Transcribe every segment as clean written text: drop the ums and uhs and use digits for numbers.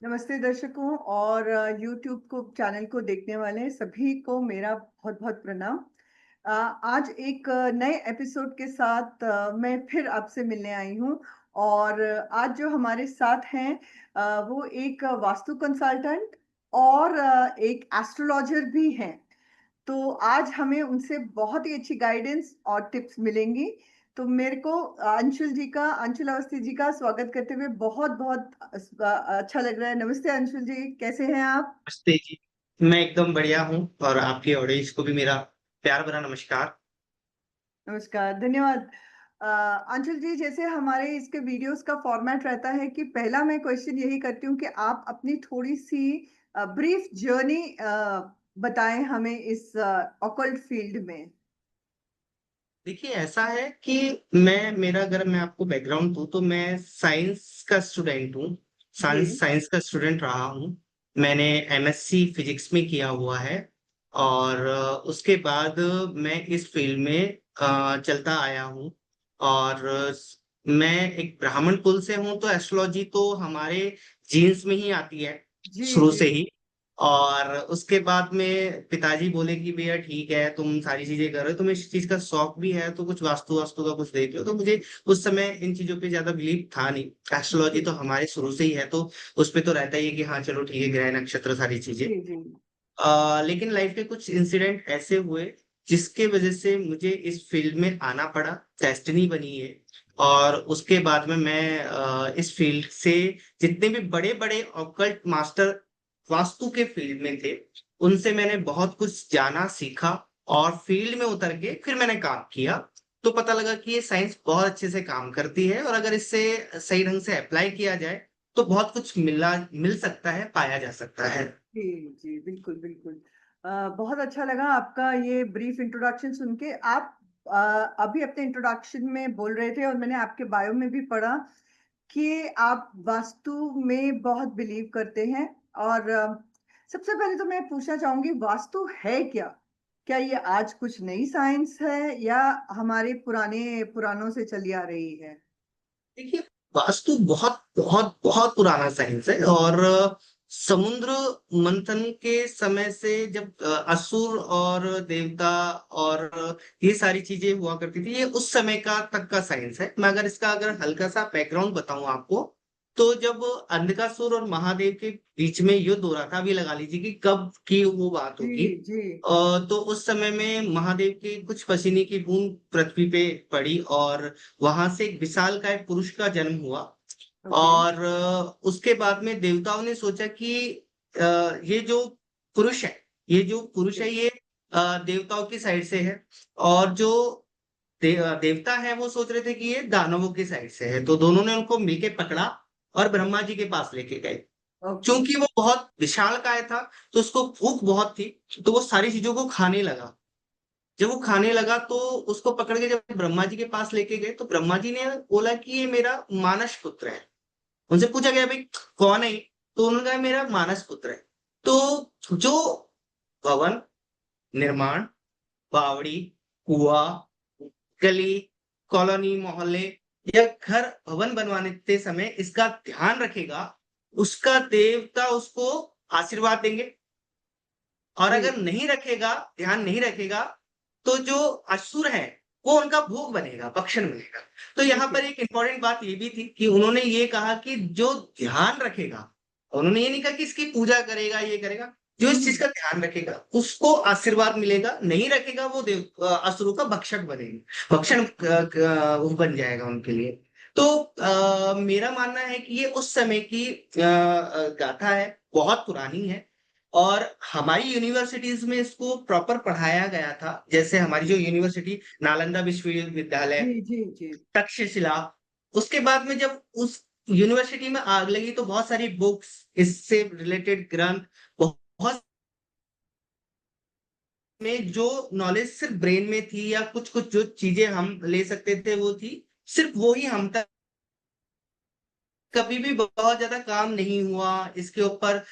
नमस्ते दर्शकों और यूट्यूब को चैनल को देखने वाले सभी को मेरा बहुत बहुत प्रणाम। आज एक नए एपिसोड के साथ मैं फिर आपसे मिलने आई हूँ। और आज जो हमारे साथ हैं वो एक वास्तु कंसल्टेंट और एक एस्ट्रोलॉजर भी हैं। तो आज हमें उनसे बहुत ही अच्छी गाइडेंस और टिप्स मिलेंगी। तो मेरे को अंशुल अवस्थी जी का स्वागत करते हुए बहुत-बहुत अच्छा लग रहा है। नमस्ते अंशुल जी, कैसे हैं आप? नमस्ते जी। मैं एकदम बढ़िया हूँ और आपकी ऑडियंस को भी मेरा प्यार भरा नमस्कार। नमस्कार, धन्यवाद। अंशुल जी, जैसे हमारे इसके वीडियोज़ का फ़ॉर्मेट रहता है कि पहला मैं क्वेश्चन यही करती हूँ कि आप अपनी थोड़ी-सी ब्रीफ जर्नी बताएँ हमें इस ऑकल्ट फ़ील्ड में। देखिए ऐसा है कि मैं आपको बैकग्राउंड दूँ तो मैं साइंस का स्टूडेंट हूँ। जी। साइंस साइंस का स्टूडेंट रहा हूँ। मैंने एमएससी फिजिक्स में किया हुआ है और उसके बाद मैं इस फील्ड में चलता आया हूँ और मैं एक ब्राह्मण कुल से हूँ तो एस्ट्रोलॉजी तो हमारे जीन्स में ही आती है जी, शुरू जी। से ही। और उसके बाद में पिताजी बोले कि भैया ठीक है तुम सारी चीजें कर रहे हो, तुम्हें इस चीज का शौक भी है तो कुछ वास्तु वास्तु का कुछ देख लो। तो मुझे उस समय इन चीजों पे ज्यादा बिलीव था नहीं। एस्ट्रोलॉजी जी, तो हमारे शुरू से ही है तो उस पे तो रहता ही है कि हाँ चलो ठीक है, ग्रह नक्षत्र सारी चीजें। जी, जी। लेकिन लाइफ के कुछ इंसिडेंट ऐसे हुए जिसके वजह से मुझे इस फील्ड में आना पड़ा। डेस्टिनी बनी है। और उसके बाद में मैं इस फील्ड से जितने भी बड़े बड़े ऑकल्ट मास्टर वास्तु के फील्ड में थे उनसे मैंने बहुत कुछ जाना सीखा और फील्ड में उतर के फिर मैंने काम किया। तो पता लगा कि ये साइंस बहुत अच्छे से काम करती है और अगर इससे सही ढंग से अप्लाई किया जाए तो बहुत कुछ मिल सकता है, पाया जा सकता है। जी, जी, बिल्कुल, बिल्कुल। बहुत अच्छा लगा आपका ये ब्रीफ इंट्रोडक्शन सुन के। आप अ, अभी अपने इंट्रोडक्शन में बोल रहे थे और मैंने आपके बायो में भी पढ़ा कि आप वास्तु में बहुत बिलीव करते हैं। और सबसे पहले तो मैं पूछना चाहूँगी, वास्तु है क्या? क्या ये आज कुछ नई साइंस है या हमारे पुराने पुरानों से चली आ रही है? देखिए, वास्तु बहुत बहुत बहुत पुराना साइंस है और समुद्र मंथन के समय से जब असुर और देवता और ये सारी चीजें हुआ करती थी, ये उस समय का तक का साइंस है। मैं अगर हल्का सा बैकग्राउंड बताऊं आपको, तो जब अंधकासुर और महादेव के बीच में युद्ध हो रहा था, अभी लगा लीजिए कि कब की वो बात जी, होगी। जी। तो उस समय में महादेव की कुछ पसीने की बूंद पृथ्वी पे पड़ी और वहां से एक विशालकाय पुरुष का जन्म हुआ। ओके। और उसके बाद में देवताओं ने सोचा कि ये जो पुरुष है जी, ये देवताओं की साइड से है। और जो देवता है वो सोच रहे थे कि ये दानवों की साइड से है, तो दोनों ने उनको मिलके पकड़ा और ब्रह्मा जी के पास लेके गए। ओके। क्योंकि वो बहुत विशालकाय था तो उसको भूख बहुत थी, तो वो सारी चीजों को खाने लगा। जब वो खाने लगा तो उसको पकड़ के जब ब्रह्मा जी के पास लेके गए तो ब्रह्मा जी ने बोला कि ये मेरा मानस पुत्र है। उनसे पूछा गया भाई कौन है ये? तो उन्होंने कहा मेरा मानस पुत्र है। तो जो भवन निर्माण, बावड़ी, कुआ, गली, कॉलोनी, मोहल्ले या घर भवन बनवाने समय इसका ध्यान रखेगा, उसका देवता उसको आशीर्वाद देंगे। और जी, अगर नहीं रखेगा, ध्यान नहीं रखेगा, तो जो असुर है वो उनका भोग बनेगा, भक्षण बनेगा। तो यहाँ ठीक है। पर एक इंपॉर्टेंट बात ये भी थी कि उन्होंने ये कहा कि जो ध्यान रखेगा, उन्होंने ये नहीं कहा कि इसकी पूजा करेगा ये करेगा, जो इस चीज हुँ। का ध्यान रखेगा उसको आशीर्वाद मिलेगा, नहीं रखेगा वो असुरों का भक्षक बनेगा, भक्षण अच्छा। वो बन जाएगा उनके लिए। तो मेरा मानना है कि ये उस समय की गाथा है, बहुत पुरानी है। और हमारी यूनिवर्सिटीज में इसको प्रॉपर पढ़ाया गया था, जैसे हमारी जो यूनिवर्सिटी नालंदा विश्वविद्यालय, जी, जी, जी। तक्षशिला। उसके बाद में जब उस यूनिवर्सिटी में आग लगी तो बहुत सारी बुक्स, इससे रिलेटेड ग्रंथ, बहुत में जो नॉलेज सिर्फ ब्रेन में थी या कुछ कुछ जो चीजें हम ले सकते थे वो थी, सिर्फ वो ही हम तक। कभी भी बहुत ज्यादा काम नहीं हुआ इसके ऊपर,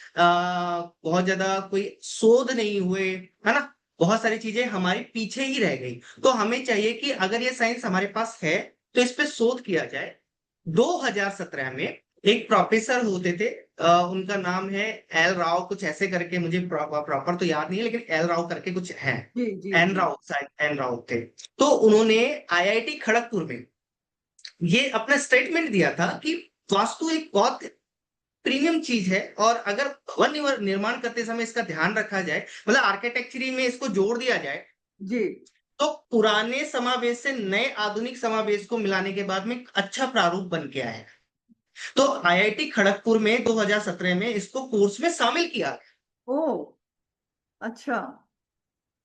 बहुत ज्यादा कोई शोध नहीं हुए, है ना। बहुत सारी चीजें हमारी पीछे ही रह गई। तो हमें चाहिए कि अगर ये साइंस हमारे पास है तो इस पे शोध किया जाए। 2017 में एक प्रोफेसर होते थे, उनका नाम है एल राव, कुछ ऐसे करके, मुझे प्रॉपर तो याद नहीं है, लेकिन एल राव करके कुछ है। जी जी एन जी। राव, शायद एन राव थे। तो उन्होंने आईआईटी खड़गपुर में ये अपना स्टेटमेंट दिया था कि वास्तु एक बहुत प्रीमियम चीज है, और अगर भवन निर्माण करते समय इसका ध्यान रखा जाए, मतलब आर्किटेक्चरी में इसको जोड़ दिया जाए, जी। तो पुराने समावेश से नए आधुनिक समावेश को मिलाने के बाद में एक अच्छा प्रारूप बन के आया है। तो आईआईटी खड़गपुर में 2017 में इसको कोर्स में शामिल किया। ओ, अच्छा।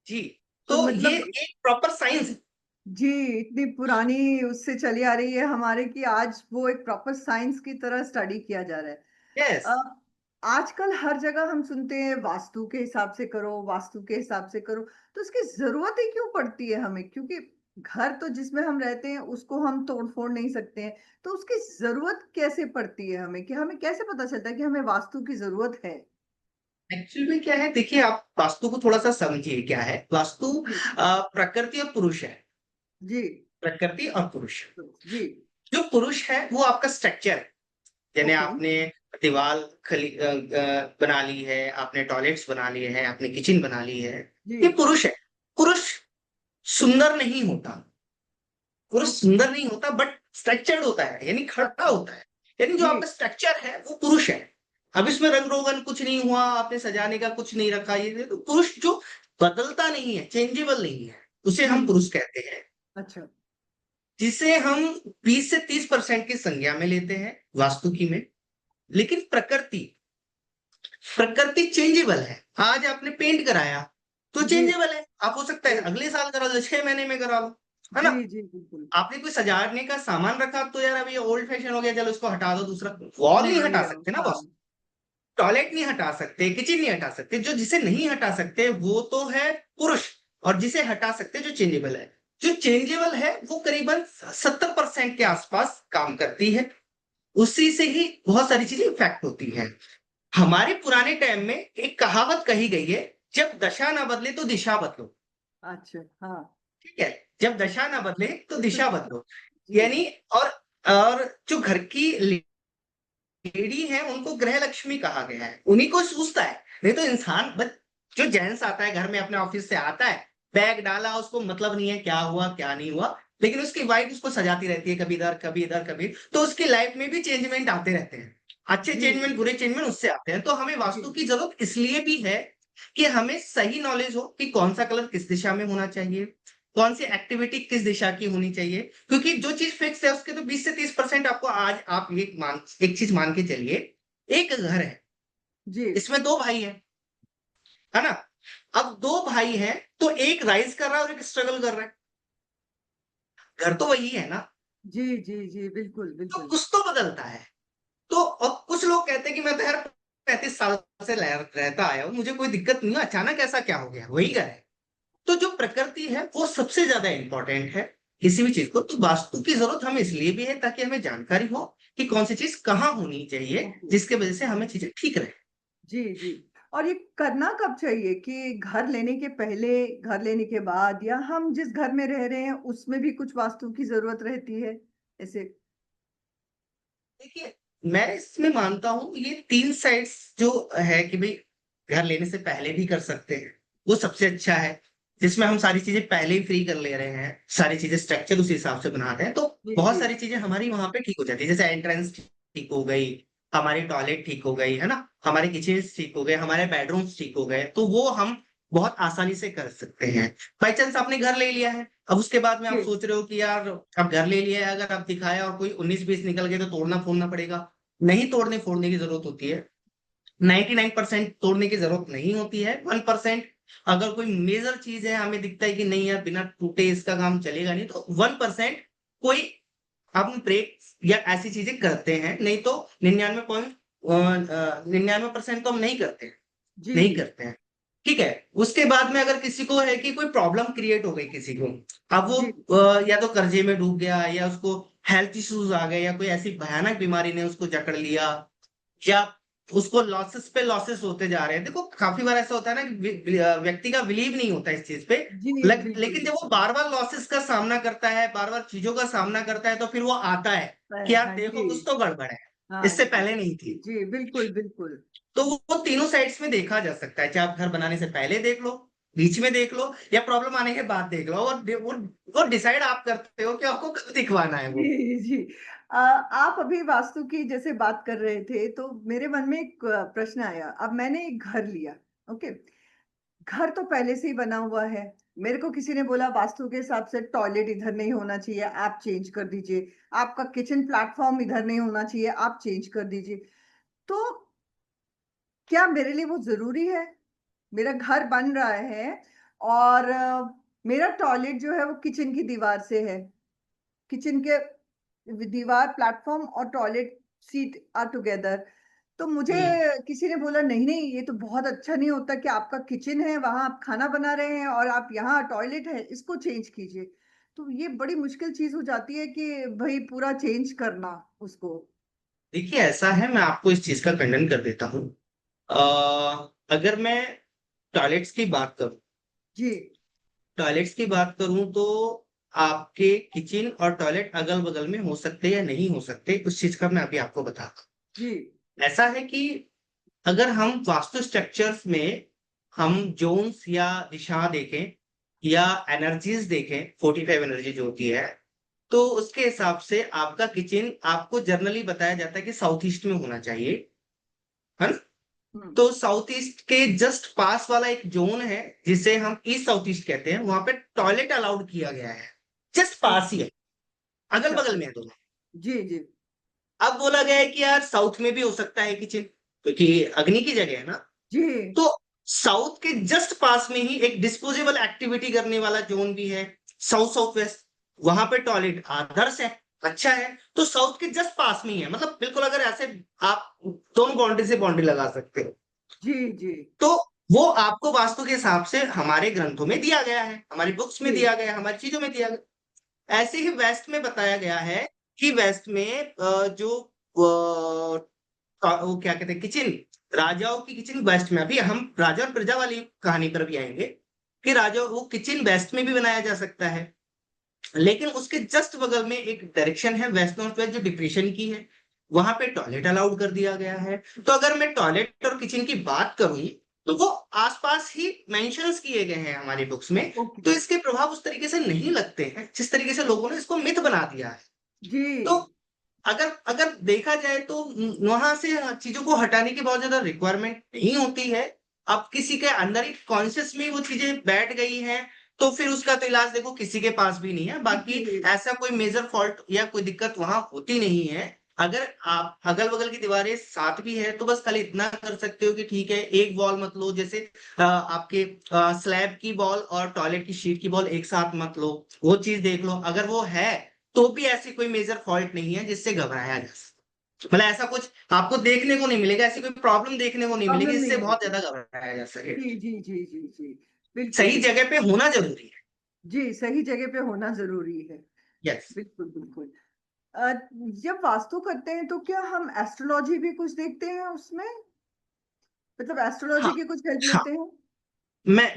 जी। तो तो ये मतलब एक प्रॉपर साइंस है। जी, इतनी पुरानी उससे चली आ रही है हमारे कि आज वो एक प्रॉपर साइंस की तरह स्टडी किया जा रहा है। यस। अ, आजकल हर जगह हम सुनते हैं वास्तु के हिसाब से करो, वास्तु के हिसाब से करो, तो इसकी ज़रूरत ही क्यों पड़ती है हमें? क्योंकि घर तो जिसमें हम रहते हैं उसको हम तोड़-फोड़ नहीं सकते हैं, तो उसकी ज़रूरत कैसे पड़ती है हमें? कि हमें कैसे पता चलता है कि हमें वास्तु की ज़रूरत है? एक्चुअल में क्या है, देखिए, आप वास्तु को थोड़ा सा समझिए। क्या है वास्तु? जी, प्रकृति और पुरुष है। जी, प्रकृति और पुरुष। जी, जो पुरुष है वो आपका स्ट्रक्चर है। यानी ओके, आपने दीवार बना ली है, आपने टॉयलेट्स बना लिए हैं, आपने किचन बना ली है। जी, ये पुरुष है। पुरुष सुंदर नहीं होता। पुरुष ओके, सुंदर नहीं होता, बट स्ट्रक्चर्ड होता है, यानी खड़ा अच्छा, होता है। यानी जो जी, आपका स्ट्रक्चर है वो पुरुष है। अब इसमें रंग रोगन कुछ नहीं हुआ, आपने सजाने का कुछ नहीं रखा, ये तो पुरुष जो बदलता नहीं है, चेंजेबल नहीं है, उसे हुँ, हम पुरुष कहते हैं। अच्छा, जिसे हम 20 से 30% की संज्ञा में लेते हैं वास्तुकी में। लेकिन प्रकृति, प्रकृति चेंजेबल है। आज आपने पेंट कराया तो जी, चेंजेबल है, आप हो सकता है जी, अगले साल करा लो, 6 महीने में करा लो, है जी, ना? जी, बिल्कुल। आपने कोई सजाने का सामान रखा तो यार अभी ओल्ड फैशन हो गया, चलो उसको हटा दो, दूसरा। वॉल नहीं हटा सकते ना हाँ, बॉस। टॉयलेट नहीं हटा सकते, किचन नहीं हटा सकते। जो जिसे नहीं हटा सकते वो तो है पुरुष, और जिसे हटा सकते जो चेंजेबल है। जो चेंजेबल है वो करीबन 70% के आसपास काम करती है। उसी से ही बहुत सारी चीजें इफेक्ट होती है। हमारे पुराने टाइम में एक कहावत कही गई है, जब दशा ना बदले तो दिशा बदलो। अच्छा, हाँ, ठीक है? जब जी, दशा ना बदले तो तो दिशा दिशा बदलो। जी, यानी, और और जो घर की लेडी है उनको गृह लक्ष्मी कहा गया है, उन्हीं को सूझता है। नहीं तो इंसान बस, जो जेंट्स आता है घर में अपने ऑफिस से आता है, बैग डाला, उसको मतलब नहीं है क्या हुआ क्या नहीं हुआ, लेकिन उसकी वाइफ उसको सजाती रहती है, कभी इधर कभी इधर कभी। तो उसकी लाइफ में भी चेंजमेंट आते रहते हैं। अच्छे जी, चेंजमेंट बुरे चेंजमेंट उससे आते हैं। तो हमें जी, वास्तु की जरूरत इसलिए भी है कि हमें सही नॉलेज हो कि कौन सा कलर किस दिशा में होना चाहिए, कौन सी एक्टिविटी किस दिशा की होनी चाहिए। क्योंकि जो चीज फिक्स है उसके तो 20 से 30% आपको, आज आप एक चीज मान के चलिए। एक घर है, जी, इसमें दो भाई है ना? अब दो भाई हैं, तो एक राइज कर रहा है और एक स्ट्रगल कर रहा है। घर तो वही है ना? जी, जी, जी, बिल्कुल, तो बिल्कुल। कुछ तो बदलता है। तो अब कुछ लोग कहते हैं कि मैं तो यार 35 साल से रहता आया हूं, मुझे कोई दिक्कत नहीं है, अचानक ऐसा क्या हो गया, वही घर है। तो जो प्रकृति है वो सबसे ज्यादा इंपॉर्टेंट है किसी भी चीज को। तो वास्तु की जरूरत हमें इसलिए भी है ताकि हमें जानकारी हो कि कौन सी चीज कहाँ होनी चाहिए, ओके, जिसके वजह से हमें चीजें ठीक रहे। जी, जी। और ये करना कब चाहिए कि घर लेने के पहले, घर लेने के बाद या हम जिस घर में रह रहे हैं उसमें भी कुछ वास्तु की ज़रूरत रहती है? ऐसे देखिए, मैं इसमें मानता हूँ ये 3 साइड्स जो है कि भाई, घर लेने से पहले भी कर सकते हैं, वो सबसे अच्छा है। जिसमें हम सारी चीजें पहले ही फ्री कर ले रहे हैं, सारी चीजें स्ट्रक्चर उसी हिसाब से बनाते हैं, तो जी, बहुत जी, सारी चीजें हमारी वहां पे ठीक हो जाती है। जैसे एंट्रेंस ठीक हो गई, हमारी टॉयलेट ठीक हो गई, है ना? हमारे किचन ठीक हो गए, हमारे बेडरूम्स ठीक हो गए, तो वो हम बहुत आसानी से कर सकते हैं। बाई चांस आपने घर ले लिया है, अब उसके बाद में आप जी, सोच रहे हो कि यार अब घर ले लिया है, अगर आप दिखाया और कोई 19-20 निकल गए तो तोड़ना फोड़ना पड़ेगा। नहीं तोड़ने फोड़ने की जरूरत होती है। 99% तोड़ने की जरूरत नहीं होती है। 1% अगर कोई मेजर चीज है, हमें दिखता है कि नहीं यार बिना टूटे इसका काम चलेगा नहीं, तो 1% कोई हम ब्रेक या ऐसी चीजें करते हैं। नहीं तो 99% तो हम नहीं करते, जी, नहीं करते हैं। ठीक है? उसके बाद में अगर किसी को है कि कोई प्रॉब्लम क्रिएट हो गई किसी को, अब वो जी, या तो कर्जे में डूब गया, या उसको हेल्थ इश्यूज आ गए, या कोई ऐसी भयानक बीमारी ने उसको जकड़ लिया, या उसको लॉसेस पे लॉसेस होते जा रहे हैं। देखो, काफी बार ऐसा होता है ना कि व्यक्ति का बिलीव नहीं होता इस चीज पे। जी, बिल्कुल, लेकिन जब वो बार बार लॉसेस का सामना करता है, बार बार चीजों का सामना करता है, तो फिर वो आता है कि यार हाँ देखो जी। कुछ तो गड़बड़ है। हाँ इससे जी। पहले नहीं थी। जी बिल्कुल बिल्कुल। तो वो तीनों साइड्स में देखा जा सकता है, चाहे आप घर बनाने से पहले देख लो, बीच में देख लो, या प्रॉब्लम आने के बाद देख लो, और वो डिसाइड आप करते हो कि आपको कब दिखवाना है वो। जी, जी। आप अभी वास्तु की जैसे बात कर रहे थे, तो मेरे मन में एक प्रश्न आया। अब मैंने एक घर लिया, ओके? घर तो पहले से ही बना हुआ है। मेरे को किसी ने बोला वास्तु के हिसाब से टॉयलेट इधर नहीं होना चाहिए, आप चेंज कर दीजिए। आपका किचन प्लेटफ़ॉर्म इधर नहीं होना चाहिए, आप चेंज कर दीजिए। तो क्या मेरे लिए वो ज़रूरी है? मेरा घर बन रहा है और मेरा टॉयलेट जो है वो किचन की दीवार से है। किचन के दीवार, प्लेटफ़ॉर्म और टॉयलेट सीट आर टुगेदर। तो मुझे हम्म। किसी ने बोला नहीं, नहीं ये तो बहुत अच्छा नहीं होता कि आपका किचन है, वहाँ आप खाना बना रहे हैं और आप यहाँ टॉयलेट है, इसको चेंज कीजिए। तो ये बड़ी मुश्किल चीज़ हो जाती है कि भई पूरा चेंज करना उसको। देखिए, ऐसा है, मैं आपको इस चीज का खंडन कर देता हूँ। अगर मैं टॉयलेट्स की बात करूं, जी, तो आपके किचन और टॉयलेट अगल बगल में हो सकते या नहीं हो सकते, उस चीज का मैं अभी आपको बताता जी, हूँ। ऐसा है कि अगर हम वास्तु स्ट्रक्चर्स में हम जोन्स या दिशा देखें या एनर्जीज देखें, 45 एनर्जी जो होती है, तो उसके हिसाब से आपका किचन आपको जनरली बताया जाता है कि साउथ ईस्ट में होना चाहिए, है ना? हुँ, तो साउथ ईस्ट के जस्ट पास वाला एक जोन है जिसे हम ईस्ट साउथ ईस्ट कहते हैं, वहां पे टॉयलेट अलाउड किया गया है। जस्ट पास ही ओके, है, अगल अच्छा। बगल में है दोनों। जी, जी, अब बोला गया है कि यार साउथ में भी हो सकता है किचन, क्योंकि अग्नि की जगह है ना। जी, तो साउथ के जस्ट पास में ही एक डिस्पोजेबल एक्टिविटी करने वाला जोन भी है, साउथ साउथ वेस्ट। वहां पे टॉयलेट आदर्श है, अच्छा है, तो साउथ के जस्ट पास में ही है, मतलब बिल्कुल अगर ऐसे आप दोनों बाउंड्री से बाउंड्री लगा सकते हो। जी, जी, तो वो आपको वास्तु के हिसाब से हमारे ग्रंथों में दिया गया है, हमारी बुक्स में जी, दिया गया है, हमारी चीजों में दिया गया। ऐसे ही वेस्ट में बताया गया है कि वेस्ट में वो क्या कहते हैं, किचन, राजाओं की किचन वेस्ट में। अभी हम राजा और प्रजा वाली कहानी पर भी आएंगे कि राजा वो किचन वेस्ट में भी बनाया जा सकता है, लेकिन उसके जस्ट बगल में एक डायरेक्शन है वेस्ट नॉर्थ वेस्ट जो डिप्रेशन की है, वहां पे टॉयलेट अलाउड कर दिया गया है। तो अगर मैं टॉयलेट और किचन की बात करूं, तो वो आसपास ही मेंशंस किए गए हैं हमारी बुक्स में। ओके, तो इसके प्रभाव उस तरीके से नहीं लगते हैं जिस तरीके से लोगों ने इसको मिथ बना दिया है। जी, तो अगर अगर देखा जाए तो वहां से चीजों को हटाने की बहुत ज्यादा रिक्वायरमेंट नहीं होती है। अब किसी के अंदर ही कॉन्शियस में वो चीजें बैठ गई हैं, तो फिर उसका तो इलाज देखो किसी के पास भी नहीं है। बाकी जी, ऐसा कोई मेजर फॉल्ट या कोई दिक्कत वहां होती नहीं है। अगर आप अगल बगल की दीवारें साथ भी है, तो बस खाली इतना कर सकते हो कि ठीक है, एक वॉल मत लो, जैसे आपके स्लैब की वॉल और टॉयलेट की शीट की वॉल एक साथ मत लो, वो चीज देख लो। अगर वो है तो भी ऐसी कोई मेजर फॉल्ट नहीं है जिससे घबराया जा सके, मतलब ऐसा कुछ आपको देखने को नहीं मिलेगा, ऐसी कोई प्रॉब्लम देखने को नहीं मिलेगी प्रॉब्लम जिससे नहीं बहुत होगी। ज्यादा घबराया जा सके। जी, जी, जी, जी, जी, सही बिल्कुल। जगह पे होना जरूरी है। जी, सही जगह पे होना ज़रूरी है। यस। बिल्कुल, बिल्कुल। अ, जब वास्तु करते हैं तो क्या हम एस्ट्रोलॉजी भी कुछ देखते हैं उसमें? मतलब हाँ, एस्ट्रोलॉजी की कुछ हेल्प हाँ, लेते हैं?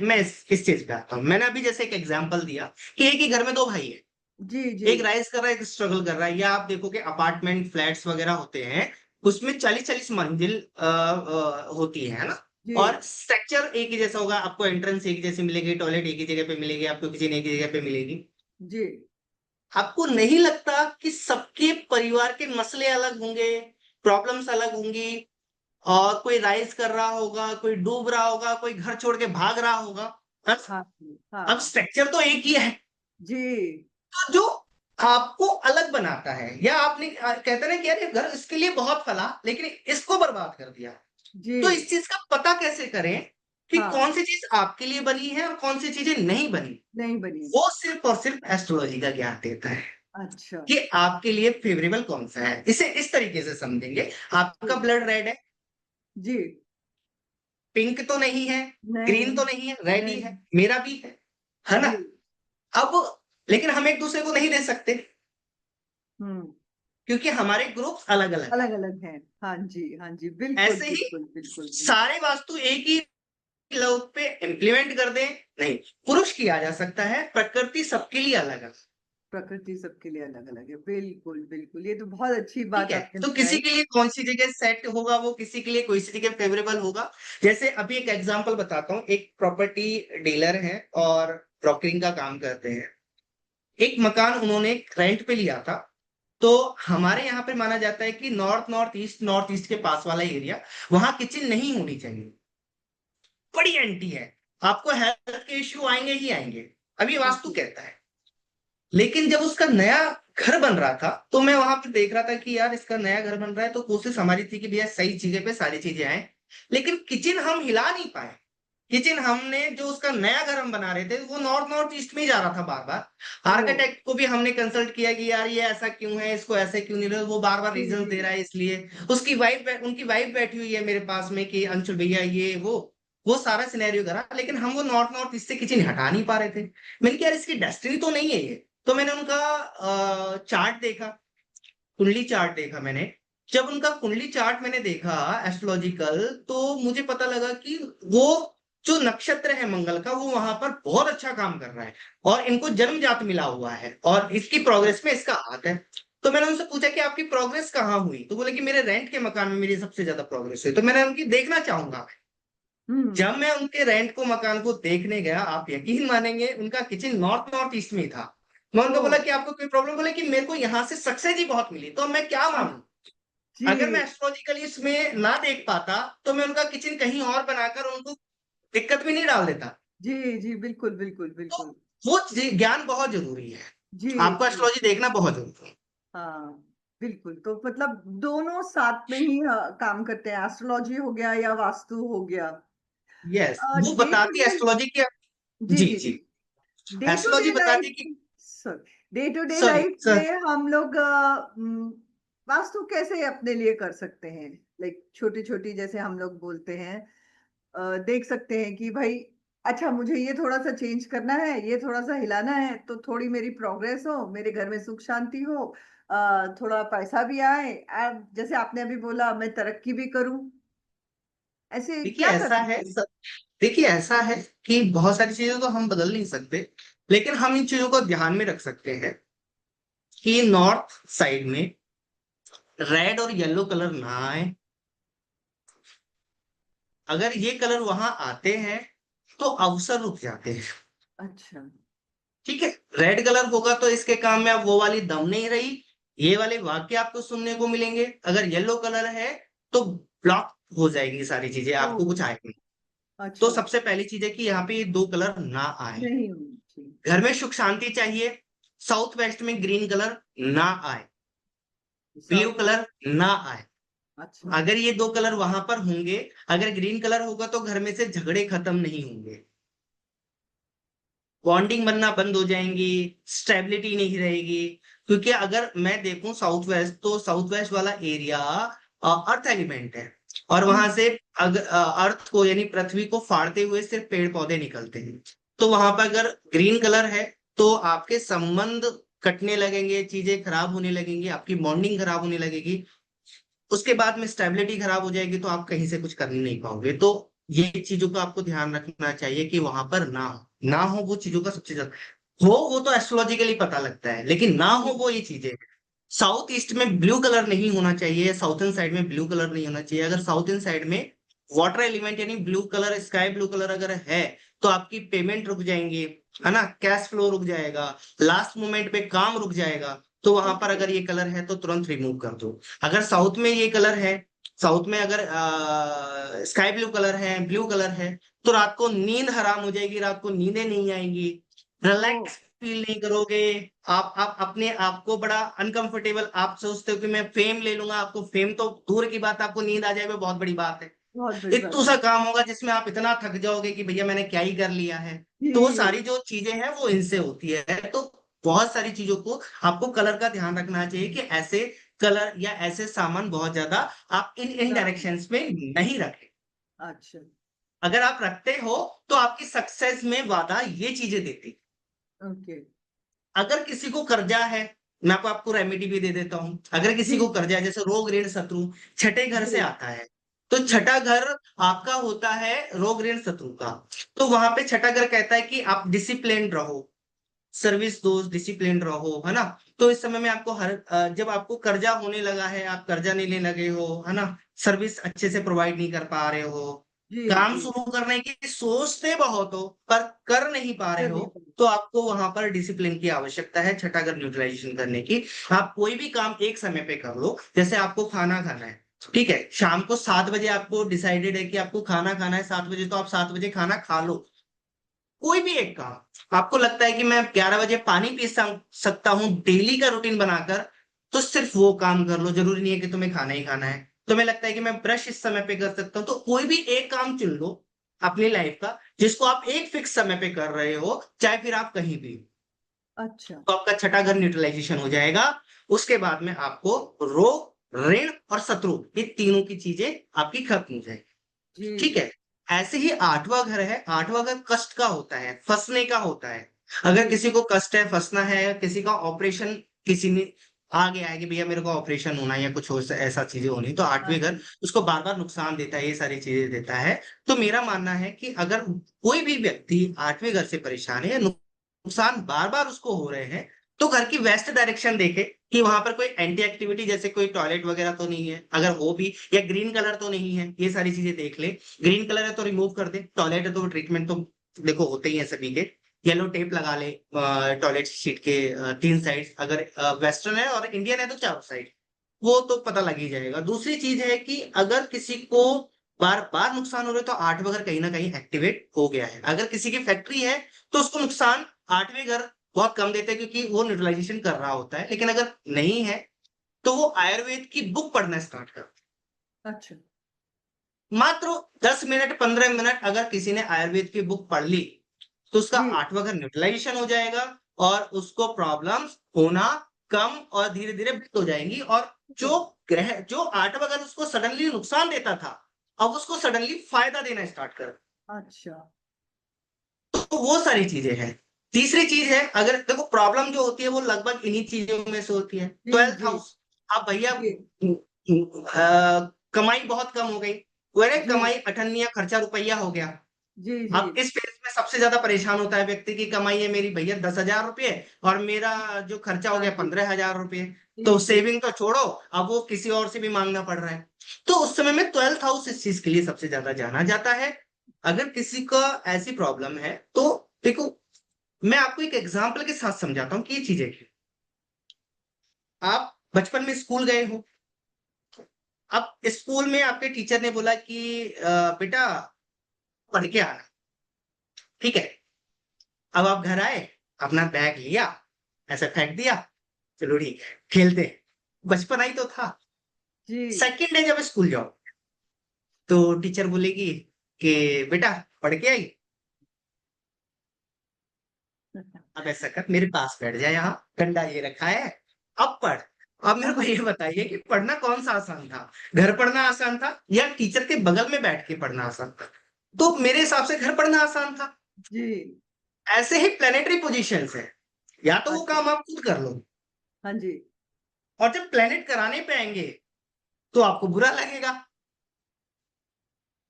मैं इस चीज पे आता हूँ। मैंने अभी जैसे एक एग्जांपल दिया कि एक ही घर में दो भाई है, जी, जी। एक राइज कर रहा है, एक स्ट्रगल कर रहा है, या आप देखोगे अपार्टमेंट फ्लैट्स वगैरह होते हैं, उसमें 40-40 मंजिल होती है ना। जी, और स्ट्रक्चर एक ही जैसा होगा, आपको एंट्रेंस एक जैसी मिलेगी, टॉयलेट एक ही जगह पे मिलेगी, आपको किचन एक ही जगह पे मिलेगी। जी। आपको नहीं लगता कि सबके परिवार के मसले अलग होंगे, प्रॉब्लम्स अलग होंगी, और कोई राइज कर रहा होगा, कोई डूब रहा होगा, कोई घर छोड़ के भाग रहा होगा। अब हाँ, अब हाँ। स्ट्रक्चर तो एक ही है, जी, तो जो आपको अलग बनाता है, या आपने कहते हैं ना कि यार ये घर इसके लिए बहुत फला लेकिन इसको बर्बाद कर दिया, जी। तो इस चीज का पता कैसे करें कि हाँ, कौन सी चीज आपके लिए बनी है और कौन सी चीजें नहीं बनी? नहीं बनी। वो सिर्फ और सिर्फ एस्ट्रोलॉजी का ज्ञान देता है अच्छा। कि आपके लिए फेवरेबल कौन सा है। इसे इस तरीके से समझेंगे, आपका जी, ब्लड रेड है, जी। पिंक तो नहीं है, ग्रीन नहीं, तो नहीं है, रेड ही नहीं। है, मेरा भी है ना। जी। अब लेकिन हम एक दूसरे को नहीं दे सकते, हुँ। क्योंकि हमारे ग्रुप अलग अलग है। अलग-अलग हैं। हाँ जी, हाँ जी। बिल्कुल, ऐसे ही बिल्कुल, बिल्कुल, बिल्कुल। सारे वास्तु एक ही लोग पे इम्प्लीमेंट कर दें, नहीं, पुरुष किया जा सकता है, प्रकृति सबके लिए अलग है। प्रकृति सबके लिए अलग अलग है, बिल्कुल बिल्कुल, ये तो बहुत अच्छी ठीक बात है, आपने तो किसी बताई। के लिए कौन सी जगह सेट होगा, वो किसी के लिए कोई सी जगह फेवरेबल होगा। जैसे अभी एक एग्जांपल बताता हूँ, एक प्रॉपर्टी डीलर है और ब्रोकरिंग का काम करते हैं। एक मकान उन्होंने रेंट पे लिया था। तो हमारे यहाँ पे माना जाता है कि नॉर्थ ईस्ट के पास वाला एरिया, वहां किचन नहीं होनी चाहिए। बड़ी एंटी है, आपको हेल्थ के इश्यू आएंगे ही आएंगे, अभी वास्तु ओके। कहता है। लेकिन जब उसका नया घर बन रहा था, तो मैं वहां पे देख रहा था कि यार इसका नया घर बन रहा है, तो कोशिश हमारी थी कि भैया सही जगह पे सारी चीजें आए। लेकिन किचन हम हिला नहीं पाए। किचन हमने जो उसका नया घर हम बना रहे थे, वो नॉर्थ ईस्ट में ही जा रहा था बार बार। ओ। आर्किटेक्ट को भी हमने कंसल्ट किया कि यार ये ऐसा क्यों है, इसको ऐसे क्यों नहीं रहे, वो बार बार जी रीजन जी। दे रहा है। इसलिए उनकी वाइफ बैठी हुई है मेरे पास में कि अंशुल भैया ये वो सारा सिनेरियो करा, लेकिन हम वो नॉर्थ ईस्ट से किचन हटा नहीं पा रहे थे। मैंने कहा यार इसकी डेस्टिनी तो नहीं है ये। तो मैंने उनका चार्ट देखा, कुंडली चार्ट देखा मैंने। जब उनका कुंडली चार्ट मैंने देखा एस्ट्रोलॉजिकल, तो मुझे पता लगा कि वो जो नक्षत्र है मंगल का, वो वहां पर बहुत अच्छा काम कर रहा है। और इनको जन्म जात मिला हुआ है और इसकी प्रोग्रेस में इसका हाथ है। तो मैंने उनसे पूछा कि आपकी प्रोग्रेस कहाँ हुई, तो बोले कि मेरे रेंट के मकान में मेरी सबसे ज्यादा प्रोग्रेस हुई। तो मैंने उनकी देखना चाहूंगा। हम्म। जब मैं उनके रेंट को मकान को देखने गया, आप यकीन मानेंगे उनका किचन नॉर्थ ईस्ट में ही था। मैं ओ। उनको बोला कि आपको कोई प्रॉब्लम, बोले कि मेरे को यहाँ से सक्सेस ही बहुत मिली, तो अब मैं क्या आ, मानूं। अगर मैं जी एस्ट्रोलॉजिकली इसमें ना देख पाता, तो मैं उनका किचन कहीं और बनाकर उनको दिक्कत भी नहीं डाल देता। जी जी, बिल्कुल बिल्कुल तो बिल्कुल। वो ज्ञान बहुत जरूरी है। जी आपको जी। एस्ट्रोलॉजी देखना बहुत जरूरी है। हाँ बिल्कुल, तो मतलब दोनों साथ में ही काम करते हैं, एस्ट्रोलॉजी हो गया या वास्तु हो गया। यस, वो डे टू बताती है डे। एस्ट्रोलॉजी की। जी जी जी जी। जी। डे टू डे एस्ट्रोलॉजी बताती है कि life, sorry, day to day sorry life sir. में हम लोग वास्तु कैसे अपने लिए कर सकते हैं? लाइक छोटी छोटी, जैसे हम लोग बोलते हैं, देख सकते हैं कि भाई अच्छा मुझे ये थोड़ा सा चेंज करना है, ये थोड़ा सा हिलाना है, तो थोड़ी मेरी प्रोग्रेस हो, मेरे घर में सुख शांति हो, थोड़ा पैसा भी आए, जैसे आपने अभी बोला मैं तरक्की भी करूं, ऐसे देखिए क्या कर ऐसा है सकते हैं? सर, देखिए ऐसा है कि बहुत सारी चीजें तो हम बदल नहीं सकते, लेकिन हम इन चीजों को ध्यान में रख सकते हैं कि नॉर्थ साइड में रेड और येलो कलर ना आए। अगर ये कलर वहां आते हैं, तो अवसर रुक जाते हैं। अच्छा। ठीक है, रेड कलर होगा तो इसके काम में अब वो वाली दम नहीं रही, ये वाले वाक्य आपको सुनने को मिलेंगे। अगर येलो कलर है, तो ब्लॉक हो जाएंगी सारी चीजें, ओ। आपको कुछ आएगा नहीं। तो अच्छा। सबसे पहली चीज है कि यहाँ पे ये दो कलर ना आए। नहीं होनी चाहिए। घर में सुख शांति चाहिए, साउथ वेस्ट में ग्रीन कलर ना आए, ब्लू साउथ कलर वेस्ट। ना आए। अच्छा। अगर ये दो कलर वहां पर होंगे, अगर ग्रीन कलर होगा, तो घर में से झगड़े खत्म नहीं होंगे, बॉन्डिंग बनना बंद हो जाएंगी, स्टेबिलिटी नहीं रहेगी। क्योंकि अगर मैं देखूं साउथ वेस्ट, तो साउथ वेस्ट वाला एरिया अर्थ एलिमेंट है। और वहां हम्म। से अगर अर्थ को यानी पृथ्वी को फाड़ते हुए सिर्फ पेड़ पौधे निकलते हैं। तो वहां पर अगर ग्रीन कलर है, तो आपके संबंध कटने लगेंगे, चीजें खराब होने लगेंगी, आपकी बॉन्डिंग खराब होने लगेगी। उसके बाद में स्टेबिलिटी खराब हो जाएगी, तो आप कहीं से कुछ कर नहीं पाओगे। तो ये चीजों का आपको ध्यान रखना चाहिए कि वहां पर ना हो वो चीजों का सबसे ज्यादा। वो तो एस्ट्रोलॉजिकली पता लगता है, लेकिन ना हो जी। वो ये चीजें। साउथ ईस्ट में ब्लू कलर नहीं होना चाहिए, साउथर्न साइड में ब्लू कलर नहीं होना चाहिए। अगर साउथर्न साइड में वाटर एलिमेंट यानी blue colour, sky blue colour अगर है, तो आपकी पेमेंट रुक जाएंगी, है ना, कैश फ्लो रुक जाएगा, लास्ट मोमेंट पे काम रुक जाएगा। तो वहां पर ओके। अगर ये कलर है, तो तुरंत रिमूव कर दो। अगर साउथ में ये कलर है, साउथ में अगर स्काई ब्लू कलर है, ब्लू कलर है, तो रात को नींद हराम हो जाएगी, रात को नींदें नहीं आएंगी, ओ। रिलैक्स फील नहीं करोगे। आप अपने आप को बड़ा अनकंफर्टेबल, आप सोचते हो कि मैं फेम ले लूंगा, आपको फेम तो दूर की बात, आपको नींद आ जाए वो बहुत बड़ी बात है। बहुत बड़ी एक बात तो सा है। काम होगा जिसमें आप इतना थक जाओगे कि भैया मैंने क्या ही कर लिया है। तो वो सारी जी। जो चीजें हैं वो इनसे होती है। तो बहुत सारी चीजों को आपको कलर का ध्यान रखना चाहिए कि ऐसे कलर या ऐसे सामान बहुत ज्यादा आप इन ना। डायरेक्शंस में नहीं रखें। अच्छा। अगर आप रखते हो, तो आपकी सक्सेस में वादा ये चीजें देती। ओके। अगर किसी को कर्जा है, मैं आपको रेमेडी भी दे देता हूं। अगर किसी जी को जी कर्जा है, जैसे रोग ऋण शत्रु छठे घर से जी आता है, तो जी। छठा घर आपका होता है रोग ऋण शत्रु का। तो वहां पे छठा घर कहता है कि आप डिसिप्लिन रहो, सर्विस दो, डिसिप्लिन रहो, है ना। तो इस समय में आपको जब आपको कर्जा होने लगा है, आप कर्जा लेने लगे हो, है ना, सर्विस अच्छे से प्रोवाइड नहीं कर पा रहे हो, जी काम जी। शुरू करने की सोचते बहुत हो पर कर नहीं पा रहे कर हो, नहीं पाए। तो आपको वहां पर डिसिप्लिन की आवश्यकता है, छठा घर न्यूट्रलाइजेशन करने की। आप कोई भी काम एक समय पे कर लो। जैसे आपको खाना खाना है, ठीक है, शाम को 7 बजे आपको डिसाइडेड है कि आपको खाना खाना है 7 बजे, तो आप 7 बजे खाना खा लो। कोई भी एक काम आपको लगता है कि मैं 11 बजे पानी पी सकता हूँ डेली का रूटीन बनाकर, तो सिर्फ वो काम कर लो। जरूरी नहीं है कि तुम्हें खाना ही खाना है। तुम्हें लगता है कि मैं ब्रश इस समय पे कर सकता हूँ, तो कोई भी एक काम चुन लो अपनी लाइफ का, जिसको आप एक फिक्स समय पे कर रहे हो, चाहे फिर आप कहीं भी हो। अच्छा। तो आपका छठा घर न्यूट्रलाइजेशन हो जाएगा। उसके बाद में आपको रोग, ऋण और शत्रु, ये तीनों की चीजें आपकी खत्म हो जाएगी। ठीक जी है। ऐसे ही आठवां घर है। आठवां घर कष्ट का होता है, फंसने का होता है। अगर जी। किसी को कष्ट है, फंसना है, किसी का ऑपरेशन, किसी ने आ गया है कि भैया मेरे को ऑपरेशन होना है या कुछ हो ऐसा चीजें होनी, तो हाँ आठवें घर जी। उसको बार बार नुकसान देता है, ये सारी चीजें देता है। तो मेरा मानना है कि अगर कोई भी व्यक्ति आठवें घर से परेशान है या नुकसान बार बार उसको हो रहे हैं, तो घर की वेस्ट डायरेक्शन देखे कि वहां पर कोई एंटी एक्टिविटी जैसे कोई टॉयलेट वगैरह तो नहीं है, अगर हो भी, या ग्रीन कलर तो नहीं है, ये सारी चीजें देख ले। ग्रीन कलर है तो रिमूव कर दे, टॉयलेट है तो ट्रीटमेंट तो देखो होते ही है सभी के। येलो टेप लगा ले टॉयलेट सीट के 3 साइड, अगर वेस्टर्न है और इंडियन है तो 4 साइड, वो तो पता लग ही जाएगा। दूसरी चीज है कि अगर किसी को बार बार नुकसान हो रहा है, तो आठवें घर कहीं ना कहीं एक्टिवेट हो गया है। अगर किसी की फैक्ट्री है तो उसको नुकसान आठवें घर बहुत कम देते हैं, क्योंकि वो न्यूट्रलाइजेशन कर रहा होता है। लेकिन अगर नहीं है तो वो आयुर्वेद की बुक पढ़ना स्टार्ट कर। अच्छा। मात्र 10 मिनट 15 मिनट अगर किसी ने आयुर्वेद की बुक पढ़ ली, तो उसका जी। आठवां घर न्यूट्रलाइजेशन हो जाएगा, और उसको प्रॉब्लम्स होना कम और धीरे धीरे बंद हो जाएंगी। और जो ग्रह, जो आठवां घर उसको सडनली नुकसान देता था, अब उसको सडनली फायदा देना स्टार्ट कर। अच्छा। तो वो सारी चीजें हैं। तीसरी चीज है, अगर देखो प्रॉब्लम जो होती है वो लगभग इन्हीं चीजों में से होती है। जी ट्वेल्थ जी हाउस, अब भैया जी कमाई बहुत कम हो गई, अरे जी कमाई अठन्नी, खर्चा रुपया हो गया। जी जी। अब इस फेज में सबसे ज्यादा परेशान होता है व्यक्ति की कमाई है मेरी भैया 10,000 रुपये, और मेरा जो खर्चा हो हाँ गया जी। 15,000 रुपये। तो जी जी। सेविंग तो छोड़ो, अब वो किसी और से भी मांगना पड़ रहा है। तो उस समय में ट्वेल्थ हाउस इस चीज के लिए सबसे ज्यादा जाना जाता है। अगर किसी का ऐसी प्रॉब्लम है तो देखो, मैं आपको एक एग्जाम्पल के साथ समझाता हूँ कि ये चीजें क्या। आप बचपन में स्कूल गए हो, अब स्कूल में आपके टीचर ने बोला कि बेटा पढ़ के आना, ठीक है। अब आप घर आए, अपना बैग लिया, ऐसे फेंक दिया, चलो ठीक है खेलते हैं। बचपन ही तो था। जी। सेकंड डे जब स्कूल जाओ, तो टीचर बोलेगी कि बेटा पढ़ के आई, अब ऐसा कर मेरे पास बैठ जा, यहाँ डंडा ये रखा है, अब पढ़। अब मेरे को ये बताइए कि पढ़ना कौन सा आसान था, घर पढ़ना आसान था या टीचर के बगल में बैठ के पढ़ना आसान था? तो मेरे हिसाब से घर पढ़ना आसान था। जी। ऐसे ही प्लेनेटरी पोजीशंस है, या तो वो अच्छा। काम आप खुद कर लो, हाँ जी। और जब प्लेनेट कराने पे आएंगे तो आपको बुरा लगेगा।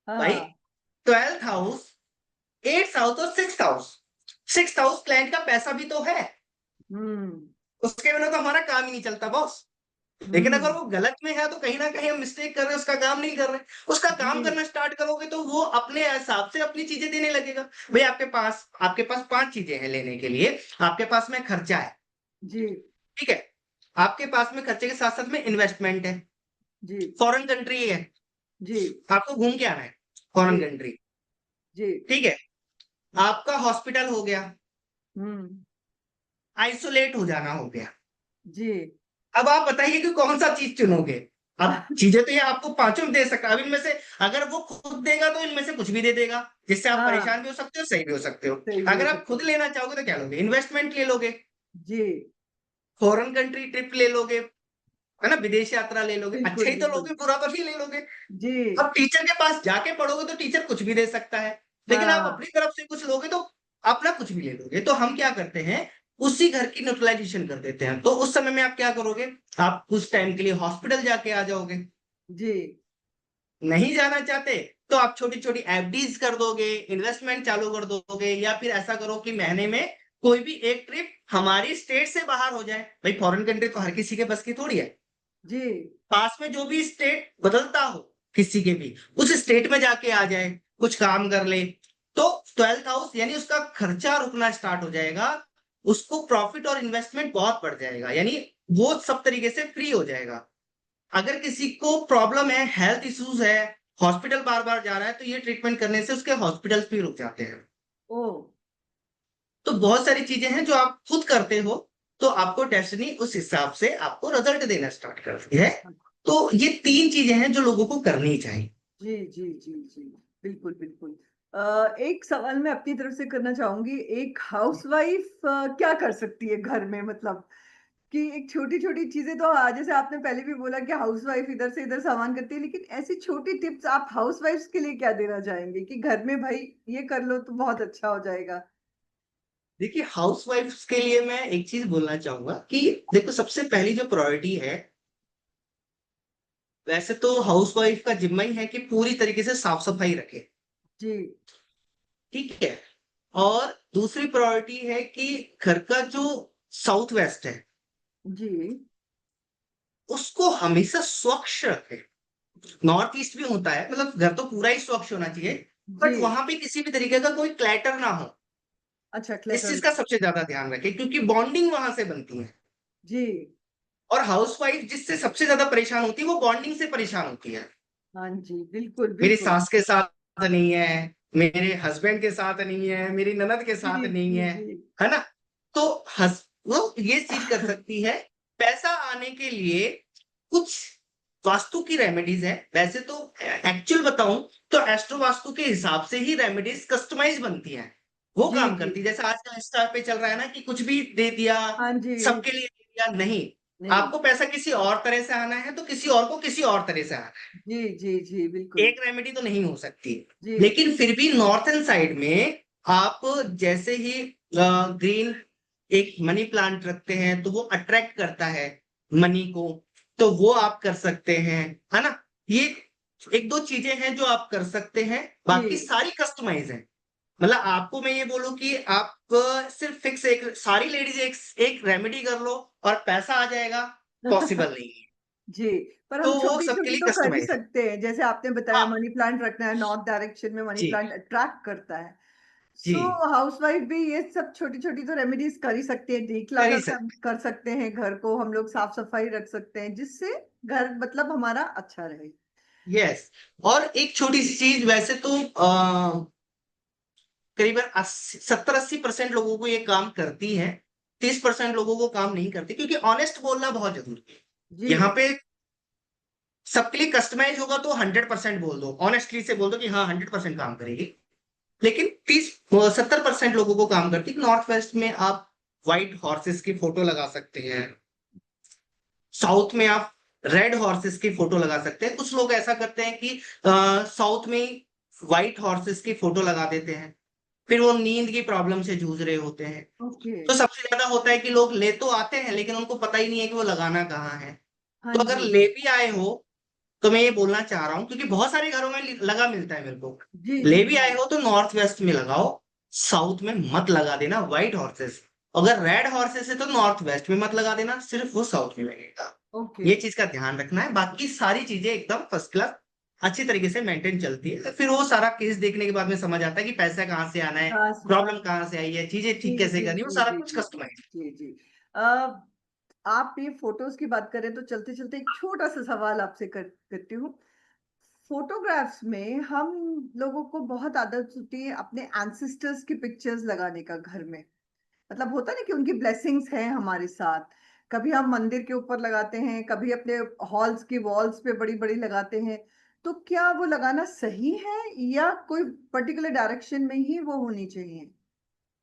भाई हाँ। 12th हाउस, 8th हाउस और 6th house, 6th house planet का पैसा भी तो है, हम्म उसके बिना तो हमारा काम ही नहीं चलता बॉस। लेकिन अगर हम्म। वो गलत में है तो कहीं ना कहीं हम मिस्टेक कर रहे हैं, उसका काम नहीं कर रहे। उसका काम जी करना स्टार्ट करोगे तो वो अपने हिसाब से अपनी चीजें देने लगेगा। भाई आपके पास 5 चीजें हैं लेने के लिए। आपके पास में खर्चा है, जी ठीक है। आपके पास में खर्चे के साथ साथ में इन्वेस्टमेंट है, जी फॉरेन कंट्री है, जी आपको घूम के आना है जी फॉरेन कंट्री, जी। ठीक है। आपका हॉस्पिटल हो गया, हम्म। आइसोलेट हो जाना हो गया। जी। अब आप बताइए कि कौन सा चीज चुनोगे? अब चीजें तो ये आपको पांचों में दे सकता है, अब इनमें से अगर वो खुद देगा तो इनमें से कुछ भी दे देगा, जिससे आप हाँ। परेशान भी हो सकते हो, सही भी हो सकते हो। सही भी हो अगर आप सकते खुद हैं। लेना चाहोगे तो क्या लोगे? इन्वेस्टमेंट ले लोगे, जी। फॉरेन कंट्री ट्रिप ले लोगे, है ना, विदेश यात्रा ले लोगे, अच्छा बिल्कुल ही तो बिल्कुल। लोगे, बुरा तो नहीं ले लोगे। जी। अब टीचर के पास जाके पढ़ोगे तो टीचर कुछ भी दे सकता है, लेकिन आप हाँ। अपनी तरफ से कुछ लोगे तो अपना कुछ भी ले लोगे। तो हम क्या करते हैं, उसी घर की न्यूट्रलाइजेशन कर देते हैं। तो उस समय में आप क्या करोगे, आप कुछ टाइम के लिए हॉस्पिटल जाके आ जाओगे। जी। नहीं जाना चाहते तो आप छोटी छोटी एफडीज कर दोगे, इन्वेस्टमेंट चालू कर दोगे, या फिर ऐसा करो कि महीने में कोई भी एक ट्रिप हमारी स्टेट से बाहर हो जाए, भाई फॉरेन कंट्री तो हर किसी के बस की थोड़ी है, जी पास में जो भी स्टेट बदलता हो किसी के भी, उस स्टेट में जाके आ जाए, कुछ काम कर ले, तो 12th हाउस यानी उसका खर्चा रुकना स्टार्ट हो जाएगा, उसको प्रॉफिट और इन्वेस्टमेंट बहुत बढ़ जाएगा, यानी वो सब तरीके से फ्री हो जाएगा। अगर किसी को प्रॉब्लम है, हेल्थ इश्यूज है, हॉस्पिटल बार बार जा रहा है, तो ये ट्रीटमेंट करने से उसके हॉस्पिटल्स भी रुक जाते हैं। ओ तो बहुत सारी चीजें हैं जो आप खुद करते हो, तो आपको डेस्टिनी उस हिसाब से आपको रिजल्ट देना स्टार्ट करती है। तो ये 3 चीजें हैं जो लोगों को करनी चाहिए। जी जी जी जी बिल्कुल बिल्कुल। एक सवाल मैं अपनी तरफ से करना चाहूंगी, एक हाउसवाइफ क्या कर सकती है घर में, मतलब कि एक छोटी छोटी चीजें तो जैसे आपने पहले भी बोला कि हाउसवाइफ इधर से इधर सामान करती है, लेकिन ऐसी छोटी टिप्स आप हाउसवाइफ्स के लिए क्या देना चाहेंगे कि घर में भाई ये कर लो तो बहुत अच्छा हो जाएगा। देखिए, हाउस वाइफ्स के लिए मैं एक चीज बोलना चाहूंगा कि देखो, सबसे पहली जो प्रायोरिटी है, वैसे तो हाउस वाइफ का जिम्मा ही है कि पूरी तरीके से साफ सफाई रखे, जी ठीक है। और दूसरी प्रायोरिटी है कि घर का जो साउथ वेस्ट है जी उसको हमेशा स्वच्छ रखे। नॉर्थ ईस्ट भी होता है, मतलब घर तो पूरा ही स्वच्छ होना चाहिए, जी बट वहां पे किसी भी तरीके का कोई क्लैटर ना हो। अच्छा इस क्लेटर चीज का ना। सबसे ज्यादा ध्यान रखें, क्योंकि बॉन्डिंग वहां से बनती है। जी और हाउसवाइफ जिससे सबसे ज्यादा परेशान होती है वो बॉन्डिंग से परेशान होती है। हाँ जी बिल्कुल मेरी बिल्कुल। सास के साथ नहीं है, मेरे हस्बैंड के साथ नहीं है, मेरी ननद के जी साथ नहीं जी जी है ना। तो वो ये चीज कर सकती है। पैसा आने के लिए कुछ वास्तु की रेमेडीज है, वैसे तो एक्चुअल बताऊं तो एस्ट्रो वास्तु के हिसाब से ही रेमेडीज कस्टमाइज बनती हैं, वो जी काम जी करती है। जैसे आजकल इंस्टा पे चल रहा है ना कि कुछ भी दे दिया, हाँ जी सबके लिए दे दिया, नहीं। नहीं। आपको पैसा किसी और तरह से आना है तो किसी और को किसी और तरह से आना जी जी जी है, बिल्कुल। एक रेमेडी तो नहीं हो सकती। जी लेकिन फिर भी नॉर्थन साइड में आप जैसे ही ग्रीन एक मनी प्लांट रखते हैं तो वो अट्रैक्ट करता है मनी को, तो वो आप कर सकते हैं, है ना। ये एक दो चीजें हैं जो आप कर सकते हैं, जी बाकी सारी कस्टमाइज है। मतलब आपको मैं ये बोलूं कि आप सिर्फ फिक्स एक सारी लेडीज एक एक रेमेडी कर लो और पैसा आ जाएगा, पॉसिबल नहीं है। जी, पर तो हम वो सबके छोटी-छोटी लिए तो कर ही कस्टमाइज है। सकते हैं। जैसे आपने बताया हाँ मनी प्लांट रखना है, नॉर्थ डायरेक्शन में मनी जी प्लांट अट्रैक्ट करता है। जी, सो हाउसवाइफ भी ये सब छोटी-छोटी तो रेमेडीज कर ही सकती है। कर ही डिक्लटर सकते। कर सकते हैं घर को, हम लोग साफ-सफाई रख सकते हैं, जिससे घर मतलब हमारा अच्छा रहे। यस। और एक छोटी सी चीज, वैसे तो करीबन 70-80% लोगों को ये काम करती है, 30% लोगों को काम नहीं करती, क्योंकि ऑनेस्ट बोलना बहुत जरूरी है। जी, यहाँ पे सबके लिए कस्टमाइज होगा तो 100% बोल दो, ऑनेस्टली से बोल दो कि हाँ 100% काम करेगी। लेकिन 30-70% लोगों को काम करती है। नॉर्थ वेस्ट में आप व्हाइट हॉर्सेस की फोटो लगा सकते हैं, साउथ में आप रेड हॉर्सेस की फोटो लगा सकते हैं। कुछ लोग ऐसा करते हैं कि साउथ में व्हाइट हॉर्सेस की फोटो लगा देते हैं, फिर वो नींद की प्रॉब्लम से जूझ रहे होते हैं। ओके। तो सबसे ज्यादा होता है कि लोग ले तो आते हैं लेकिन उनको पता ही नहीं है कि वो लगाना कहाँ है। हाँ तो अगर जी। ले भी आए हो, तो मैं ये बोलना चाह रहा हूँ, क्योंकि बहुत सारे घरों में लगा मिलता है मेरे को, जी, जी, ले भी जी। आए हो तो नॉर्थ वेस्ट में लगाओ, साउथ में मत लगा देना व्हाइट हॉर्सेस। अगर रेड हॉर्सेस है तो नॉर्थ वेस्ट में मत लगा देना, सिर्फ वो साउथ में लगेगा। ओके। ये चीज का ध्यान रखना है, बाकी सारी चीजें एकदम फर्स्ट क्लास अच्छी तरीके से मेंटेन चलती है। तो फिर वो सारा केस देखने के बाद में समझ आता है कि पैसा कहाँ से आना है, बस, बस। प्रॉब्लम कहाँ से आई है, चीजें जी, ठीक कैसे जी, करनी है, वो जी, सारा जी, कुछ जी, जी, कस्टमाइज। जी, जी। अ, आप ये फोटोज की बात करें तो चलते-चलते एक छोटा-सा सवाल आपसे करती हूँ। फोटोग्राफ्स में हम लोगों को बहुत आदत होती है अपने एंसेस्टर्स की पिक्चर्स लगाने का घर में। मतलब होता है ना कि उनकी ब्लेसिंग्स हैं हमारे साथ। कभी हम मंदिर के ऊपर लगाते हैं, कभी अपने हॉल्स की वॉल्स पे बड़ी-बड़ी लगाते हैं। तो क्या वो लगाना सही है या कोई पर्टिकुलर डायरेक्शन में ही वो होनी चाहिए?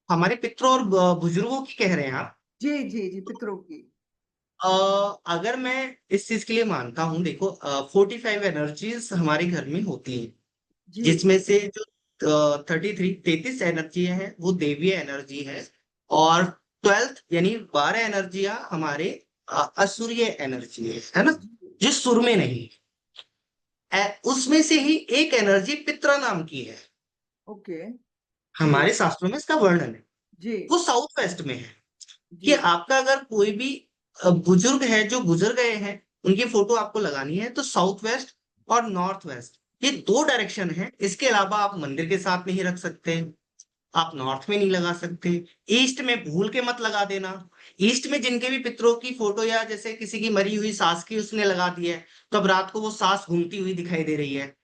हमारे पितरों और बुजुर्गों की कह रहे हैं आप। जी, जी, जी, पितरों की। अ, अगर मैं इस चीज के लिए मानता हूँ, देखो 45 एनर्जीज हमारे घर में होती है, जी, जिसमें से जो 33 एनर्जी है वो देवीय एनर्जी है, और 12th यानी 12 एनर्जियां हमारे असुरीय एनर्जी है ना, जी, जो सुर में नहीं उसमें से ही एक एनर्जी पित्रा नाम की है। ओके। जी, हमारे शास्त्रों में इसका वर्णन है। जी वो साउथ वेस्ट में है। कि जी। आपका अगर कोई भी बुजुर्ग है जो गुजर गए हैं, उनकी फोटो आपको लगानी है तो साउथ वेस्ट और नॉर्थ वेस्ट, ये दो डायरेक्शन है। इसके अलावा आप मंदिर के साथ नहीं रख सकते, आप नॉर्थ में नहीं लगा सकते। ईस्ट में भूल के मत लगा देना। ईस्ट में जिनके भी पितरों की फोटो, या जैसे किसी की मरी हुई सास की उसने लगा दी है, तो अब रात को वो सास घूमती हुई दिखाई दे रही है,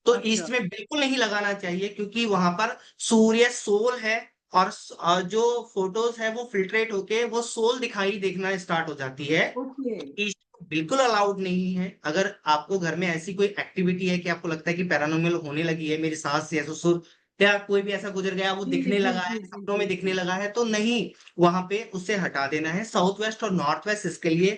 तो अच्छा। ईस्ट में बिल्कुल नहीं लगाना चाहिए, क्योंकि वहां पर सूर्य सोल है। और जो फोटोज है वो फिल्ट्रेट होके वो सोल दिखाई देखना स्टार्ट हो जाती है। ओके। ईस्ट बिल्कुल अलाउड नहीं है। अगर आपको घर में ऐसी कोई एक्टिविटी है कि आपको लगता है कि पैरानॉर्मल होने लगी है, मेरी सास या ससुर या कोई भी ऐसा गुजर गया, वो जी दिखने जी लगा है, जी जी सपनों जी में जी। दिखने लगा है, तो नहीं, वहां पे उसे हटा देना है। साउथ वेस्ट और नॉर्थ वेस्ट इसके लिए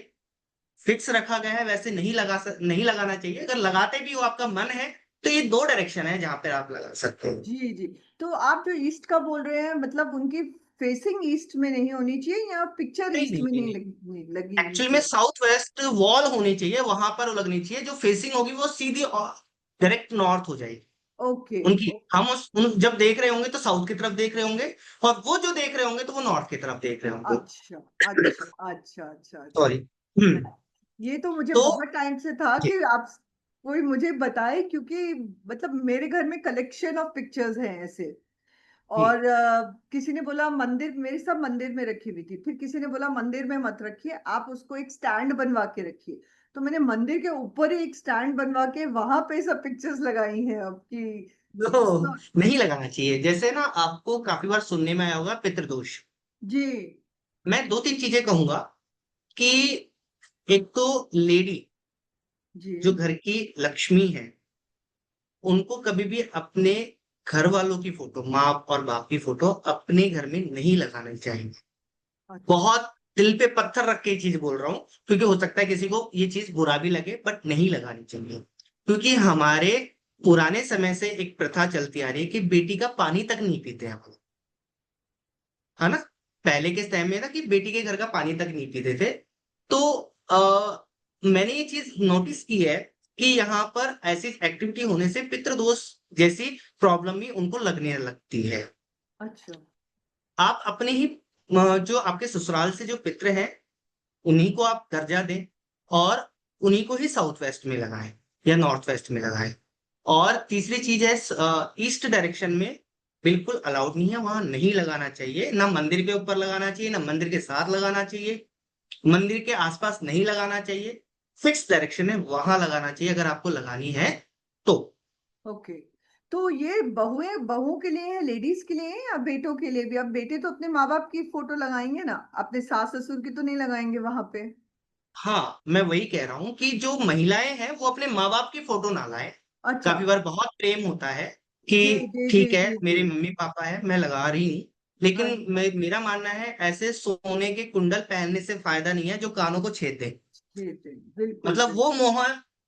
फिक्स रखा गया है, वैसे नहीं लगाना चाहिए। अगर लगाते भी हो, आपका मन है, तो ये दो डायरेक्शन है जहां पर आप लगा सकते हो। जी जी। तो आप जो ईस्ट का बोल रहे हैं, मतलब उनकी फेसिंग ईस्ट में नहीं होनी चाहिए या पिक्चर नहीं ईस्ट नहीं में नहीं नहीं नहीं, लगी लगी हुई एक्चुअल में चाहिए? साउथ वेस्ट वॉल होनी चाहिए, वहां पर वो लगनी चाहिए। जो फेसिंग होगी वो सीधी डायरेक्ट नॉर्थ हो जाएगी ओके। उनकी। हम जब देख रहे होंगे तो साउथ की तरफ देख रहे होंगे, और वो जो देख रहे होंगे तो वो नॉर्थ की तरफ देख रहे होंगे। अच्छा अच्छा अच्छा अच्छा अच्छा। सॉरी। ये तो मुझे तो बहुत टाइम से था जी कि आप कोई मुझे बताए, क्योंकि मतलब मेरे घर में कलेक्शन ऑफ पिक्चर्स हैं ऐसे। जी और किसी ने बोला मंदिर, मेरी सब मंदिर में रखी हुई थी, फिर किसी ने बोला मंदिर में मत रखिए, आप उसको एक स्टैंड बनवा के रखिए। तो मैंने मंदिर के ऊपर ही एक स्टैंड बनवा के वहां पे सब पिक्चर्स लगाई हैं अब की। इट्स तो नॉट। नहीं लगाना चाहिए। जैसे ना, आपको काफी बार सुनने में आया होगा पितृदोष। जी मैं दो तीन चीजें कहूंगा कि एक तो लेडी जी। जो घर की लक्ष्मी है, उनको कभी भी अपने घर वालों की फोटो, माँ और बाप की फोटो अपने घर में नहीं लगानी चाहिए। अच्छा। बहुत दिल पे पत्थर रख के ये चीज बोल रहा हूँ, क्योंकि हो सकता है किसी को ये चीज बुरा भी लगे, बट नहीं लगानी चाहिए। क्योंकि हमारे पुराने समय से एक प्रथा चलती आ रही है कि बेटी का पानी तक नहीं पीते हम लोग, है ना। पहले के टाइम में था कि बेटी के घर का पानी तक नहीं पीते थे। तो मैंने ये चीज नोटिस की है कि यहाँ पर ऐसी एक्टिविटी होने से पितृदोष जैसी प्रॉब्लम भी उनको लगने लगती है। अच्छा। आप अपने ही जो आपके ससुराल से जो पितृ हैं, उन्हीं को आप दर्जा दें, और उन्हीं को ही साउथ वेस्ट में लगाएं या नॉर्थ वेस्ट में लगाएं। और तीसरी चीज है, ईस्ट डायरेक्शन में बिल्कुल अलाउड नहीं है, वहां नहीं लगाना चाहिए। ना मंदिर के ऊपर लगाना चाहिए, ना मंदिर के साथ लगाना चाहिए, मंदिर के आसपास नहीं लगाना चाहिए। फिक्स डायरेक्शन है, वहां लगाना चाहिए अगर आपको लगानी है तो। ओके। तो ये बहुएं, बहुओं के लिए है, लेडीज के लिए है या बेटों के लिए भी? अब बेटे तो अपने माँ बाप की फोटो लगाएंगे ना, अपने सास ससुर की तो नहीं लगाएंगे वहां पे। हाँ, मैं वही कह रहा हूँ कि जो महिलाएं हैं वो अपने माँ बाप की फोटो ना लाएं। अच्छा। काफी बार बहुत प्रेम होता है जी कि जी जी ठीक है जी जी मेरे मम्मी पापा है, मैं लगा रही नहीं। लेकिन अच्छा। मेरा मानना है, ऐसे सोने के कुंडल पहनने से फायदा नहीं है जो कानों को छेद दे। जी जी, बिल्कुल मतलब वो बिल्कुल। मोह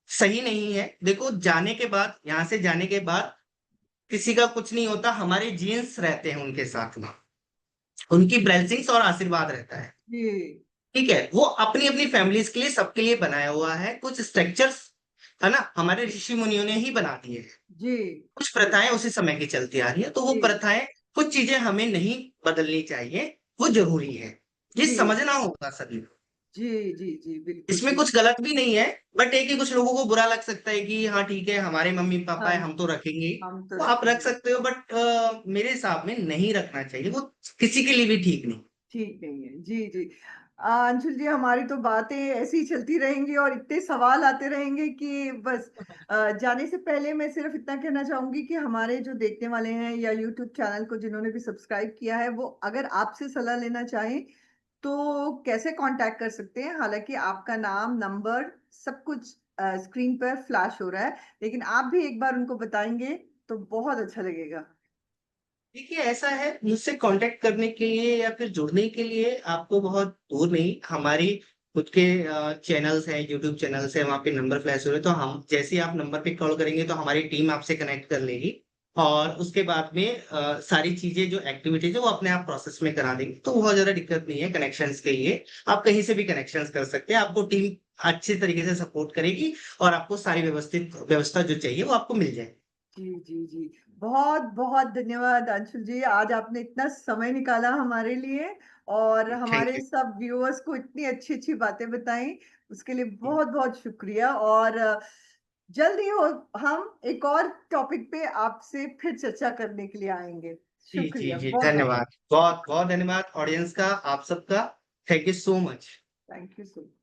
सही नहीं है। देखो, जाने के बाद, यहाँ से जाने के बाद किसी का कुछ नहीं होता, हमारे जीन्स रहते हैं उनके साथ में, उनकी ब्लेसिंग्स और आशीर्वाद रहता है। जी ठीक है, वो अपनी अपनी फैमिलीज के लिए, सबके लिए बनाया हुआ है। कुछ स्ट्रक्चर्स है ना, हमारे ऋषि मुनियों ने ही बना दिए हैं। जी कुछ जी प्रथाएं उसी समय की चलती आ रही है, तो वो जी प्रथाएं, कुछ चीजें हमें नहीं बदलनी चाहिए, वो जरूरी है। ये जी समझना होगा सभी को। जी जी जी, बिल्कुल इसमें कुछ बिल्कुल। गलत भी नहीं है, बट एक ही कुछ लोगों को बुरा लग सकता है कि हाँ ठीक है, हमारे मम्मी पापा है, हम हम तो रखेंगे ही। हम तो वो आप रख रखेंगे। सकते हो, बट मेरे हिसाब में नहीं रखना चाहिए, वो किसी के लिए भी ठीक नहीं। ठीक नहीं है। जी जी। अंशुल जी, हमारी तो बातें ऐसी ही चलती रहेंगी और इतने सवाल आते रहेंगे कि बस। जाने से पहले मैं सिर्फ इतना कहना चाहूंगी कि हमारे जो देखने वाले हैं या यूट्यूब चैनल को जिन्होंने भी सब्सक्राइब किया है, वो अगर आपसे सलाह लेना चाहें तो कैसे कांटेक्ट कर सकते हैं? हालांकि आपका नाम, नंबर, सब कुछ स्क्रीन पर फ्लैश हो रहा है, लेकिन आप भी एक बार उनको बताएंगे तो बहुत अच्छा लगेगा। देखिए, ऐसा है, मुझसे कांटेक्ट करने के लिए या फिर जुड़ने के लिए आपको बहुत दूर नहीं, हमारी खुद के चैनल्स हैं, यूट्यूब चैनल्स है, वहाँ पे नंबर फ्लैश हो रहे हैं, तो हम जैसे ही आप नंबर पे कॉल करेंगे तो हमारी टीम आपसे कनेक्ट कर लेगी। और उसके बाद में सारी चीजें जो एक्टिविटीज है वो अपने आप प्रोसेस में करा देंगे, तो बहुत ज्यादा दिक्कत नहीं है कनेक्शंस के लिए। आप कहीं से भी कनेक्शंस कर सकते हैं, आपको टीम अच्छे तरीके से सपोर्ट करेगी, और आपको सारी व्यवस्था जो चाहिए वो आपको मिल जाएगी। जी, जी, जी। बहुत-बहुत धन्यवाद अंशुल जी, आज आपने इतना समय निकाला हमारे लिए और थैंक हमारे यू। सब व्यूअर्स को इतनी अच्छी-अच्छी बातें बताई, उसके लिए जी, बहुत-बहुत शुक्रिया और जल्द ही हो हम एक और टॉपिक पे आपसे फिर चर्चा करने के लिए आएँगे। जी, जी, शुक्रिया, जी, बहुत-बहुत धन्यवाद। बहुत-बहुत धन्यवाद ऑडियंस का, आप सबका। Thank you so much. Thank you so